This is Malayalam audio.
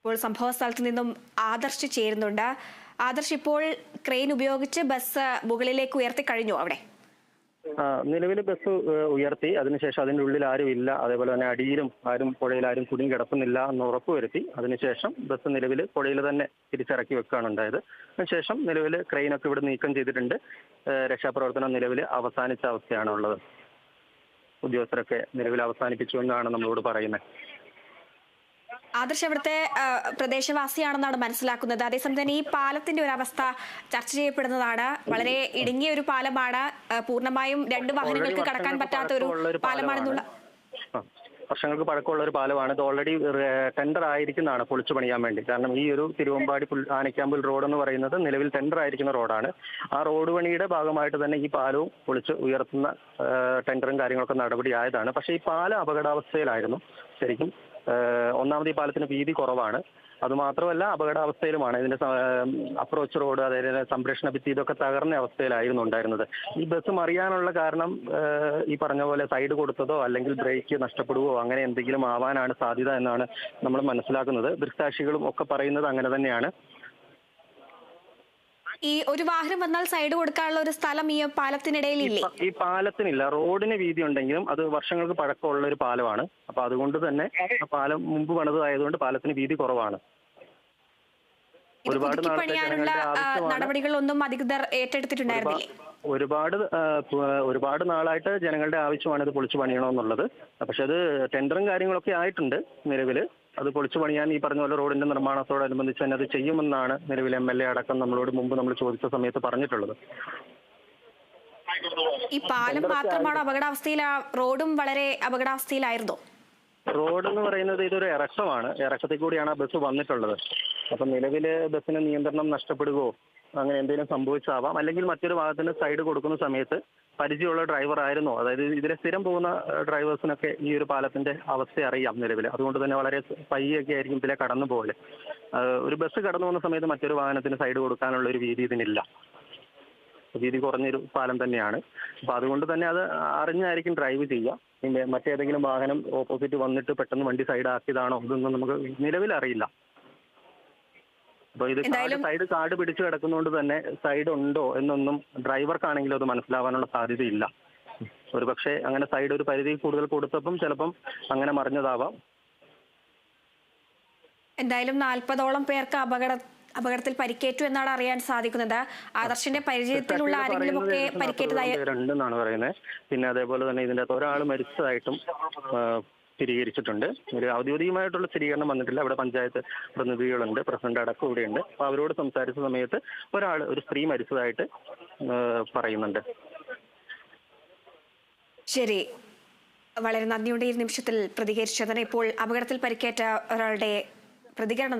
ഇപ്പോൾ സംഭവ സ്ഥലത്ത് നിന്നും ആദർശ് ചേരുന്നുണ്ട്. ആദർശ്, ഇപ്പോൾ ക്രെയിൻ ഉപയോഗിച്ച് ബസ് മുകളിലേക്ക് ഉയർത്തി കഴിഞ്ഞു അവിടെ? നിലവിൽ ബസ് ഉയർത്തി, അതിനുശേഷം അതിൻ്റെ ഉള്ളിൽ ആരും ഇല്ല, അതേപോലെ തന്നെ അടിയിലും പുഴയിൽ ആരും കുടുങ്ങി കിടക്കുന്നില്ല എന്ന് ഉറപ്പുവരുത്തി. അതിനുശേഷം ബസ് നിലവിൽ പുഴയിൽ തന്നെ തിരിച്ചിറക്കി വെക്കുകയാണ് ഉണ്ടായത്. അതിനുശേഷം നിലവിൽ ക്രെയിനൊക്കെ ഇവിടെ നീക്കം ചെയ്തിട്ടുണ്ട്. രക്ഷാപ്രവർത്തനം നിലവിൽ അവസാനിച്ച അവസ്ഥയാണുള്ളത്. ഉദ്യോഗസ്ഥരൊക്കെ നിലവിൽ അവസാനിപ്പിച്ചു എന്നാണ് നമ്മളോട് പറയുന്നത്. ആദർശ് അവിടുത്തെ പ്രദേശവാസിയാണെന്നാണ് മനസ്സിലാക്കുന്നത്. അതേസമയം തന്നെ ഈ പാലത്തിന്റെ ഒരു അവസ്ഥ ചർച്ച ചെയ്യപ്പെടുന്നതാണ്. വളരെ ഇടുങ്ങിയ ഒരു പാലമാണ്, പൂർണ്ണമായും രണ്ട് വാഹനങ്ങൾക്ക് കടക്കാൻ പറ്റാത്ത ഒരു പാലമാണെന്നുള്ള. വർഷങ്ങൾക്ക് പഴക്കമുള്ള ഒരു പാലമാണ്. ഇത് ഓൾറെഡി ടെൻഡർ ആയിരിക്കുന്നതാണ് പൊളിച്ചു പണിയാൻ വേണ്ടി. കാരണം ഈ ഒരു തിരുവമ്പാടി ആനക്കാമ്പിൽ റോഡ് എന്ന് പറയുന്നത് നിലവിൽ ടെൻഡർ ആയിരിക്കുന്ന റോഡാണ്. ആ റോഡ് പണിയുടെ ഭാഗമായിട്ട് തന്നെ ഈ പാലവും പൊളിച്ച് ഉയർത്തുന്ന ടെൻഡറും കാര്യങ്ങളൊക്കെ നടപടിയായതാണ്. പക്ഷേ ഈ പാലം അപകടാവസ്ഥയിലായിരുന്നു ശരിക്കും. ഒന്നാമത് ഈ പാലത്തിന് വീതി കുറവാണ്, അതുമാത്രമല്ല അപകടാവസ്ഥയിലുമാണ്. ഇതിന്റെ അപ്രോച്ച് റോഡ്, അതായത് സംരക്ഷണ ഭിത്തി, ഇതൊക്കെ തകർന്ന അവസ്ഥയിലായിരുന്നു ഉണ്ടായിരുന്നത്. ഈ ബസ് മറിയാനുള്ള കാരണം ഈ പറഞ്ഞ പോലെ സൈഡ് കൊടുത്തതോ അല്ലെങ്കിൽ ബ്രേക്ക് നഷ്ടപ്പെടുകയോ അങ്ങനെ എന്തെങ്കിലും ആവാനാണ് സാധ്യത എന്നാണ് നമ്മൾ മനസ്സിലാക്കുന്നത്. ദൃക്സാക്ഷികളും ഒക്കെ പറയുന്നത് അങ്ങനെ തന്നെയാണ്. ഈ ഒരു വാഹനം വന്നാൽ സൈഡ് കൊടുക്കാനുള്ള ഒരു സ്ഥലം ഈ പാലത്തിനിടയിൽ ഇല്ലേ? ഈ പാലത്തിനില്ല. റോഡിന് വീതി ഉണ്ടെങ്കിലും അത് വർഷങ്ങൾക്ക് പഴക്കമുള്ള ഒരു പാലമാണ്. അപ്പൊ അതുകൊണ്ട് തന്നെ പാലം മുമ്പ് പണിതായതുകൊണ്ട് പാലത്തിന് വീതി കുറവാണ്. ഒരുപാട് നടപടികളൊന്നും അധികൃതർ ഏറ്റെടുത്തിട്ടുണ്ടായിരുന്നില്ലേ? ഒരുപാട് നാളായിട്ട് ജനങ്ങളുടെ ആവശ്യമാണ് ഇത് പൊളിച്ചു പണിയണമെന്നുള്ളത്. പക്ഷെ അത് ടെൻഡറും കാര്യങ്ങളൊക്കെ ആയിട്ടുണ്ട് നിലവില്. അത് പൊളിച്ചു പണിയാൻ ഈ പറഞ്ഞ പോലെ റോഡിന്റെ നിർമ്മാണത്തോടനുബന്ധിച്ച് തന്നെ അത് ചെയ്യുമെന്നാണ് നിലവിൽ MLA അടക്കം നമ്മളോട് മുമ്പ് നമ്മൾ ചോദിച്ച സമയത്ത് പറഞ്ഞിട്ടുള്ളത്. ഈ പാലം മാത്രമാണ് അപകടാവസ്ഥയിൽ, റോഡും വളരെ അപകടാവസ്ഥയിലായിരുന്നോ? റോഡ് എന്ന് പറയുന്നത് ഇതൊരു ഇറക്കമാണ്. ഇറക്കത്തിൽ കൂടിയാണ് ആ ബസ് വന്നിട്ടുള്ളത്. അപ്പം നിലവില് ബസ്സിന് നിയന്ത്രണം നഷ്ടപ്പെടുകയോ അങ്ങനെ എന്തെങ്കിലും സംഭവിച്ചാവാം. അല്ലെങ്കിൽ മറ്റൊരു ഭാഗത്തിന് സൈഡ് കൊടുക്കുന്ന സമയത്ത് പരിചയമുള്ള ഡ്രൈവർ ആയിരുന്നോ, അതായത് ഇതിലെ സ്ഥിരം പോകുന്ന ഡ്രൈവേഴ്സിനൊക്കെ ഈ ഒരു പാലത്തിന്റെ അവസ്ഥ അറിയാം നിലവിൽ. അതുകൊണ്ട് തന്നെ വളരെ പയ്യൊക്കെ ആയിരിക്കും ഇതിലെ കടന്നു പോകല്. ഒരു ബസ് കടന്നു പോകുന്ന സമയത്ത് മറ്റൊരു വാഹനത്തിന് സൈഡ് കൊടുക്കാനുള്ള ഒരു വീതി ഇതിനില്ല. വീതി കുറഞ്ഞൊരു പാലം തന്നെയാണ്. അപ്പൊ അതുകൊണ്ട് തന്നെ അത് അറിഞ്ഞായിരിക്കും ഡ്രൈവ് ചെയ്യുക. പിന്നെ മറ്റേതെങ്കിലും വാഹനം ഓപ്പോസിറ്റ് വന്നിട്ട് പെട്ടെന്ന് വണ്ടി സൈഡ് ആക്കിയതാണോ ഇതൊന്നും നമുക്ക് നിലവിൽ അറിയില്ല. അപ്പൊ ഇത് സൈഡ് കാട് പിടിച്ചു കിടക്കുന്നതുകൊണ്ട് തന്നെ സൈഡ് ഉണ്ടോ എന്നൊന്നും ഡ്രൈവർക്കാണെങ്കിലും അത് മനസ്സിലാവാനുള്ള സാധ്യതയില്ല. ഒരു പക്ഷേ അങ്ങനെ സൈഡ് ഒരു പരിധി കൂടുതൽ കൊടുത്തപ്പം ചിലപ്പം അങ്ങനെ മറിഞ്ഞതാവാം. എന്തായാലും 40ഓളം പേർക്ക് അപകടത്തിൽ പരിക്കേറ്റു എന്നാണ് അറിയാൻ സാധിക്കുന്നത്. ആദർശിന്റെ പരിചയത്തിലുള്ള ആരെങ്കിലും ഒക്കെ പരിക്കേറ്റതായി ഉണ്ടെന്നാണ് പറയുന്നത്. പിന്നെ അതേപോലെ തന്നെ ഇതിന്റെ അകത്ത് ഒരാൾ മരിച്ചതായിട്ടും സ്ഥിരീകരിച്ചിട്ടുണ്ട്. ഒരു ഔദ്യോഗികമായിട്ടുള്ള സ്ഥിരീകരണം വന്നിട്ടില്ല. അവിടെ പഞ്ചായത്ത് പ്രതിനിധികളുണ്ട്, പ്രസിഡന്റ് അടക്കം ഇവിടെയുണ്ട്. അപ്പൊ അവരോട് സംസാരിച്ച സമയത്ത് ഒരു സ്ത്രീ മരിച്ചതായിട്ട് പറയുന്നുണ്ട്. ശരി, വളരെ നന്ദിയുണ്ട് ഈ നിമിഷത്തിൽ പ്രതികരിച്ചതിന്. ഇപ്പോൾ അപകടത്തിൽ പരിക്കേറ്റ ഒരാളുടെ പ്രതികരണം